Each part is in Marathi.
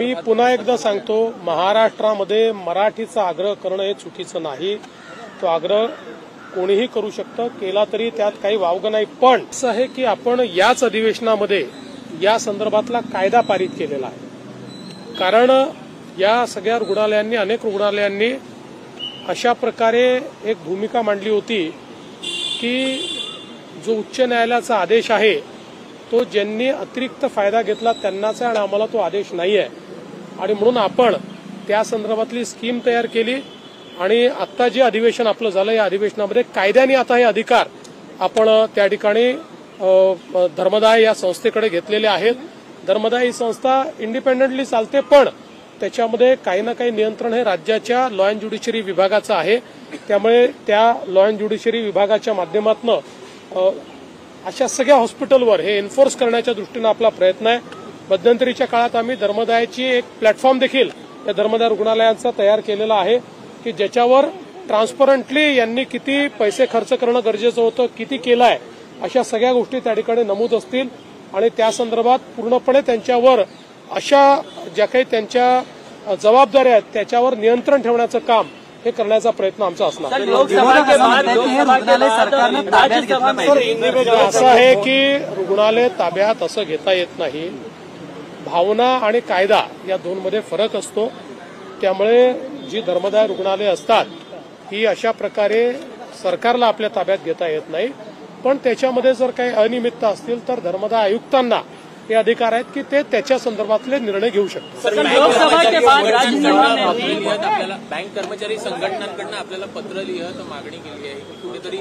मी पुन्हा एकदा सांगतो, महाराष्ट्रामध्ये मराठीचा आग्रह करणं हे चुकीचं नाही. तो आग्रह कोणीही करू शकतं, केला तरी त्यात काही वावगं नाही. पण असं आहे की आपण याच अधिवेशनामध्ये या संदर्भातला कायदा पारित केलेला आहे. कारण या सगळ्या रुग्णालयांनी, अनेक रुग्णालयांनी अशा प्रकारे एक भूमिका मांडली होती की जो उच्च न्यायालयाचा आदेश आहे तो ज्यांनी अतिरिक्त फायदा घेतला त्यांनाच आहे आणि आम्हाला तो आदेश नाही आहे. आणि म्हणून आपण त्या संदर्भातली स्कीम तयार केली आणि आता जे अधिवेशन आपलं झालं या अधिवेशनामध्ये कायद्याने आता हे अधिकार आपण त्या ठिकाणी धर्मदाय या संस्थेकडे घेतलेले आहेत. धर्मदाय ही संस्था इंडिपेंडेंटली चालते, पण त्याच्यामध्ये काही ना काही नियंत्रण हे राज्याच्या लॉ अँड ज्युडिशरी विभागाचं आहे. त्यामुळे त्या लॉ अँड ज्युडिशरी विभागाच्या माध्यमातून अशा सगळ्या हॉस्पिटलवर हे एन्फोर्स करण्याच्या दृष्टीनं आपला प्रयत्न आहे. मध्यंतरीच्या काळात आम्ही धर्मदायाची एक प्लॅटफॉर्म देखील या धर्मदाय रुग्णालयांचा तयार केलेला आहे की ज्याच्यावर ट्रान्सपरंटली यांनी किती पैसे खर्च करणं गरजेचं होतं, किती केलं आहे, अशा सगळ्या गोष्टी त्या ठिकाणी नमूद असतील आणि त्या संदर्भात पूर्णपणे त्यांच्यावर अशा ज्या काही त्यांच्या जबाबदाऱ्या आहेत त्याच्यावर नियंत्रण ठेवण्याचं काम हे करण्याचा प्रयत्न आमचा असणार. असं आहे की रुग्णालय ताब्यात असं घेता येत नाही. भावना आणि कायदा या दोनमध्ये फरक असतो. त्यामुळे जी धर्मदाय रुग्णालय असतात ही अशा प्रकारे सरकारला आपल्या ताब्यात घेता येत नाही. पण त्याच्यामध्ये जर काही अनियमितता असतील तर धर्मदाय आयुक्तांना हे अधिकार आहेत की ते त्याच्या संदर्भातले निर्णय घेऊ शकतात. बँक कर्मचारी संघटनांकडून आपल्याला पत्र लिहित मागणी केली आहे कुठेतरी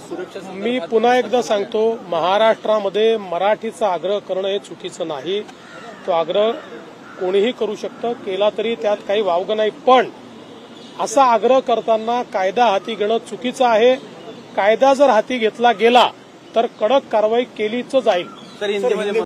सुरक्षा. मी पुन्हा एकदा सांगतो, महाराष्ट्रामध्ये मराठीचा आग्रह करणं हे चुकीचं नाही. तो आग्रह कोणीही करू शकतं, केला तरी त्यात काही वावगं नाही. पण असा आग्रह करताना कायदा हाती घेणं चुकीचं आहे. कायदा जर हाती घेतला गेला तर कडक कारवाई केलीच जाईल.